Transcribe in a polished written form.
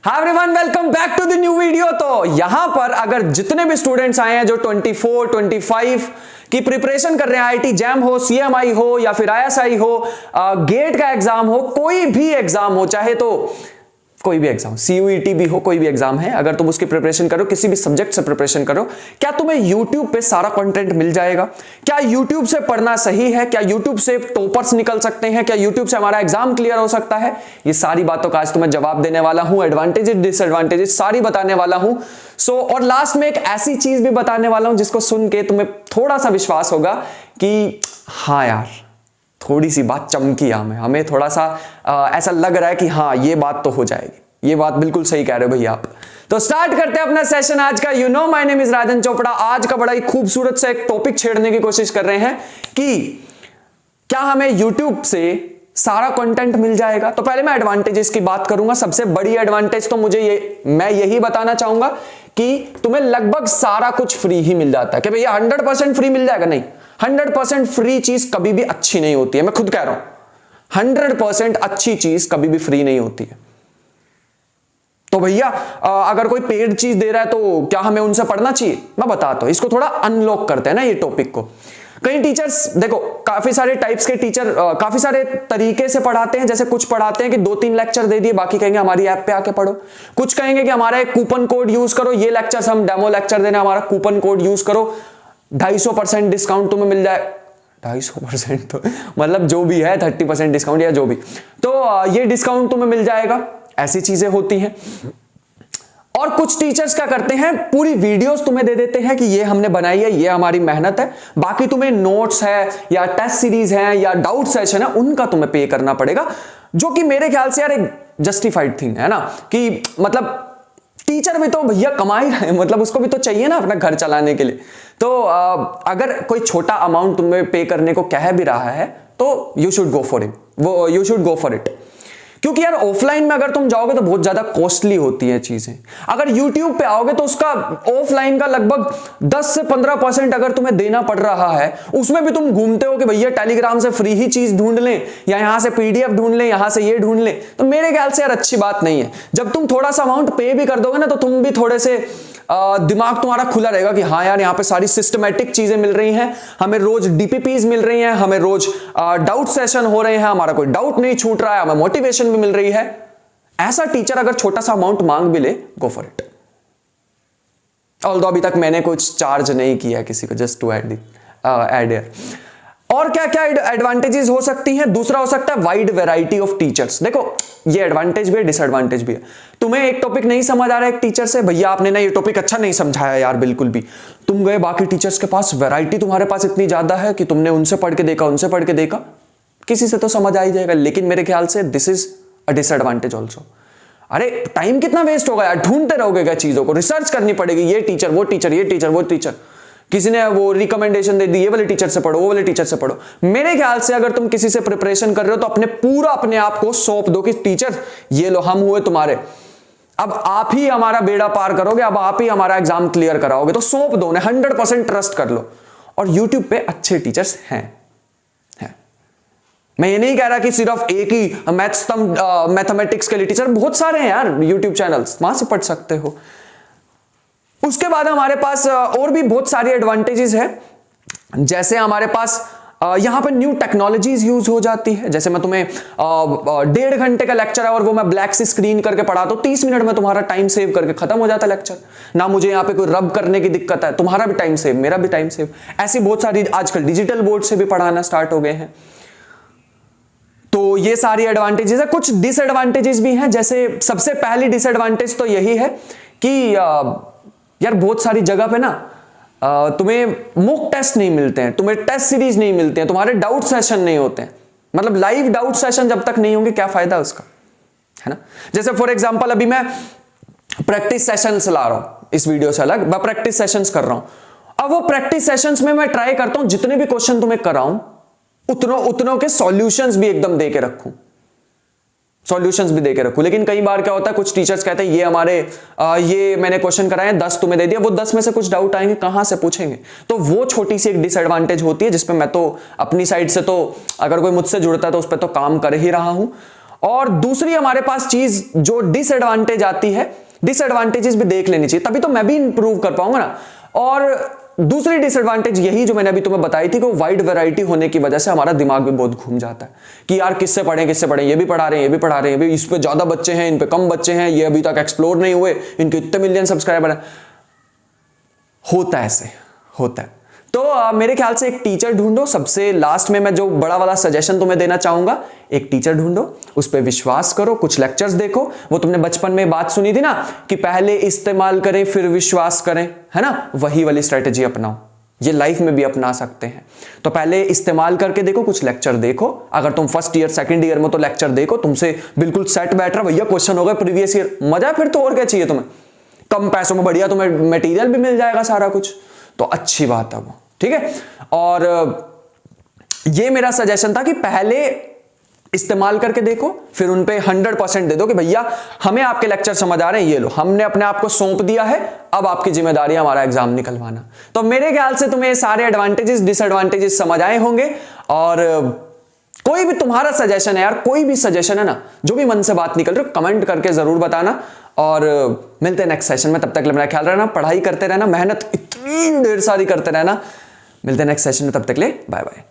Hi everyone, welcome back to the new video. तो यहां पर अगर जितने भी स्टूडेंट्स आए हैं जो 24, 25 की प्रिपरेशन कर रहे हैं, आईआईटी जैम हो, सीएमआई हो या फिर आईएसआई हो, गेट का एग्जाम हो, कोई भी एग्जाम हो, चाहे तो कोई भी एग्जाम, सीयूईटी भी हो, कोई भी एग्जाम है, अगर तुम उसकी प्रिपरेशन करो, किसी भी सब्जेक्ट से प्रिपरेशन करो, क्या तुम्हें यूट्यूब पे सारा कंटेंट मिल जाएगा? क्या यूट्यूब से पढ़ना सही है? क्या यूट्यूब से टॉपर्स निकल सकते हैं? क्या यूट्यूब से हमारा एग्जाम क्लियर हो सकता है? ये सारी बातों का आज तुम्हें जवाब देने वाला हूं, एडवांटेजेस डिसएडवांटेजेस सारी बताने वाला हूं। और लास्ट में एक ऐसी चीज भी बताने वाला हूं जिसको सुन के तुम्हें थोड़ा सा विश्वास होगा कि हाँ यार, थोड़ी सी बात चमकी हमें थोड़ा सा ऐसा लग रहा है कि हाँ ये बात तो हो जाएगी। ये बात बिल्कुल सही कह रहे हो भैया आप। तो स्टार्ट करते हैं अपना सेशन आज का। You know my name is Rajan Chopra. आज का बड़ा ही खूबसूरत सा एक टॉपिक छेड़ने की कोशिश कर रहे हैं कि क्या हमें यूट्यूब से सारा कंटेंट मिल जाएगा। तो पहले मैं एडवांटेजेस की बात करूंगा। सबसे बड़ी एडवांटेज तो मैं यही बताना चाहूंगा कि तुम्हें लगभग सारा कुछ फ्री ही मिल जाता है। कि भैया 100% फ्री मिल जाएगा? नहीं, 100% फ्री चीज कभी भी अच्छी नहीं होती है। मैं खुद कह रहा हूं 100% अच्छी चीज कभी भी फ्री नहीं होती है। तो भैया अगर कोई पेड चीज दे रहा है तो क्या हमें उनसे पढ़ना चाहिए? मैं बताता हूं, इसको थोड़ा अनलॉक करते हैं ना ये टॉपिक को। कई टीचर्स, देखो काफी सारे टाइप्स के टीचर काफी सारे तरीके से पढ़ाते हैं। जैसे कुछ पढ़ाते हैं कि 2-3 लेक्चर दे दिए, बाकी कहेंगे हमारी ऐप पे आके पढ़ो। कुछ कहेंगे कि हमारा एक कूपन कोड यूज करो, ये लेक्चर्स हम डेमो लेक्चर देने, हमारा कूपन कोड यूज करो, 250% डिस्काउंट तुम्हें मिल जाए। 250% तो मतलब जो भी है, 30% डिस्काउंट या जो भी, तो ये डिस्काउंट तुम्हें मिल जाएगा। ऐसी चीजें होती हैं। और कुछ टीचर्स क्या करते हैं, पूरी वीडियोस तुम्हें दे देते हैं कि ये हमने बनाई है, ये हमारी मेहनत है, बाकी तुम्हें नोट्स है या टेस्ट सीरीज है या डाउट सेशन है, उनका तुम्हें पे करना पड़ेगा। जो कि मेरे ख्याल से यार एक जस्टिफाइड थिंग है ना, कि मतलब टीचर भी तो भैया कमा ही रहे हैं, मतलब उसको भी तो चाहिए ना अपना घर चलाने के लिए। तो अगर कोई छोटा अमाउंट तुम्हें पे करने को कह भी रहा है तो you should go for it. क्योंकि यार ऑफलाइन में अगर तुम जाओगे तो बहुत ज्यादा कॉस्टली होती है चीजें। अगर यूट्यूब पे आओगे तो उसका ऑफलाइन का लगभग 10 से 15% अगर तुम्हें देना पड़ रहा है, उसमें भी तुम घूमते हो कि भैया टेलीग्राम से फ्री ही चीज ढूंढ लें या यहां से पीडीएफ ढूंढ लें, यहां से ये ढूंढ लें। तो मेरे ख्याल से यार अच्छी बात नहीं है। जब तुम थोड़ा सा अमाउंट पे भी कर दोगे ना तो तुम भी थोड़े से दिमाग तुम्हारा खुला रहेगा कि हाँ यार यहाँ पे सारी सिस्टमैटिक चीजें मिल रही हैं, हमें रोज डीपीपीज मिल रही हैं, हमें रोज डाउट सेशन हो रहे हैं, हमारा कोई डाउट नहीं छूट रहा है, हमें मोटिवेशन भी मिल रही है। ऐसा टीचर अगर छोटा सा अमाउंट मांग भी ले, गो फॉर इट। ऑल्दो अभी तक मैंने कुछ चार्ज नहीं किया किसी को, जस्ट टू ऐड हियर। और क्या क्या एडवांटेजेस हो सकती हैं? दूसरा हो सकता है वाइड वैरायटी ऑफ टीचर्स। देखो ये एडवांटेज भी है, डिसएडवांटेज भी है। तुम्हें एक टॉपिक नहीं समझ आ रहा है एक टीचर से, भैया आपने ना ये टॉपिक अच्छा नहीं समझाया यार बिल्कुल भी, तुम गए बाकी टीचर्स के पास, वैरायटी तुम्हारे पास इतनी ज्यादा है कि तुमने उनसे पढ़ के देखा, उनसे पढ़ के देखा, किसी से तो समझ आ ही जाएगा। लेकिन मेरे ख्याल से this is a disadvantage also. अरे टाइम कितना वेस्ट होगा यार, ढूंढते रहोगे क्या चीजों को, रिसर्च करनी पड़ेगी, ये टीचर वो टीचर, ये टीचर वो टीचर, किसी ने वो रिकमेंडेशन दे दी, ये वाले टीचर से पढ़ो, वो वाले टीचर से पढ़ो। मेरे ख्याल से अगर तुम किसी से प्रिपरेशन कर रहे हो तो अपने आप को सौंप दो कि टीचर ये लो, हम हुए तुम्हारे, अब आप ही हमारा बेड़ा पार करोगे, अब आप ही हमारा एग्जाम क्लियर कराओगे। तो सौंप दो, 100% ट्रस्ट कर लो। और यूट्यूब पे अच्छे टीचर्स हैं। मैं ये नहीं कह रहा कि सिर्फ एक ही मैथमेटिक्स के लिए टीचर, बहुत सारे हैं यार यूट्यूब चैनल्स, वहां से पढ़ सकते हो। उसके बाद हमारे पास और भी बहुत सारी एडवांटेजेस है। जैसे हमारे पास यहां पे न्यू टेक्नोलॉजीज यूज हो जाती है। जैसे मैं तुम्हें 1.5 घंटे का लेक्चर है और वो मैं ब्लैक से स्क्रीन करके पढ़ाता हूं, 30 मिनट में तुम्हारा टाइम सेव करके खत्म हो जाता है लेक्चर। ना मुझे यहां पे कोई रब करने की दिक्कत है, तुम्हारा भी टाइम सेव, मेरा भी टाइम सेव। ऐसी बहुत सारी आजकल डिजिटल बोर्ड से भी पढ़ाना स्टार्ट हो गए हैं। तो ये सारी एडवांटेजेस है। कुछ डिसएडवांटेजेस भी हैं। जैसे सबसे पहली डिसएडवांटेज तो यही है कि यार बहुत सारी जगह पे ना तुम्हें मॉक टेस्ट नहीं मिलते हैं, तुम्हें टेस्ट सीरीज नहीं मिलते हैं, तुम्हारे डाउट सेशन नहीं होते हैं। मतलब लाइव डाउट सेशन जब तक नहीं होंगे क्या फायदा उसका, है ना। जैसे फॉर एग्जांपल अभी मैं प्रैक्टिस सेशंस ला रहा हूं, इस वीडियो से अलग मैं प्रैक्टिस सेशंस कर रहा हूं। अब वो प्रैक्टिस सेशंस में मैं ट्राई करता हूं जितने भी क्वेश्चन तुम्हें कराऊं उतनों के सॉल्यूशंस भी एकदम दे के रखूं, लेकिन कई बार क्या होता है, कुछ टीचर्स कहते हैं ये हमारे ये मैंने क्वेश्चन कराए 10 तुम्हें दे दिया, वो 10 में से कुछ डाउट आएंगे, कहां से पूछेंगे। तो वो छोटी सी एक डिसएडवांटेज होती है जिसपे मैं तो अपनी साइड से तो अगर कोई मुझसे जुड़ता है तो उस पर तो काम कर ही रहा हूं। और दूसरी हमारे पास चीज जो डिसएडवांटेज आती है, डिसएडवांटेजेस भी देख लेनी चाहिए, तभी तो मैं भी इंप्रूव कर पाऊंगा ना। और दूसरी डिसएडवांटेज यही जो मैंने अभी तुम्हें बताई थी कि वाइड वैरायटी होने की वजह से हमारा दिमाग भी बहुत घूम जाता है कि यार किससे पढ़ें, ये भी पढ़ा रहे हैं, ये भी पढ़ा रहे हैं, इस पे ज्यादा बच्चे हैं, इन पे कम बच्चे हैं, ये अभी तक एक्सप्लोर नहीं हुए, इनके इतने मिलियन सब्सक्राइबर हैं। होता है, ऐसे होता है। तो मेरे ख्याल से एक टीचर ढूंढो। सबसे लास्ट में मैं जो बड़ा वाला सजेशन तुम्हें देना चाहूंगा, एक टीचर ढूंढो, उस पर विश्वास करो, कुछ लेक्चर्स देखो। वो तुमने बचपन में बात सुनी थी ना कि पहले इस्तेमाल करें फिर विश्वास करें, है ना, वही वाली स्ट्रेटेजी अपनाओ। ये लाइफ में भी अपना सकते हैं। तो पहले इस्तेमाल करके देखो, कुछ लेक्चर देखो। अगर तुम फर्स्ट ईयर सेकंड ईयर में तो लेक्चर देखो, तुमसे बिल्कुल सेट बैठ रहा, भैया क्वेश्चन हो गए प्रीवियस ईयर, मजा है फिर तो। और क्या चाहिए तुम्हें? कम पैसों में बढ़िया तुम्हें मटेरियल भी मिल जाएगा सारा कुछ, तो अच्छी बात है वो, ठीक है। और ये मेरा सजेशन था कि पहले इस्तेमाल करके देखो, फिर उन पे 100% दे दो कि भैया हमें आपके लेक्चर समझ आ रहे हैं, ये लो, हमने अपने आप को सौंप दिया है, अब आपकी जिम्मेदारी हमारा एग्जाम निकलवाना। तो मेरे ख्याल से तुम्हें सारे एडवांटेजेस डिसएडवांटेजेस समझ आए होंगे। और कोई भी तुम्हारा सजेशन है यार, कोई भी सजेशन है ना, जो भी मन से बात निकल रही हो, कमेंट करके जरूर बताना। और मिलते हैं नेक्स्ट सेशन में, तब तक मेरा ख्याल रहना, पढ़ाई करते रहना, मेहनत इतनी ढेर सारी करते रहना। मिलते हैं नेक्स्ट सेशन में, तब तक ले बाय बाय।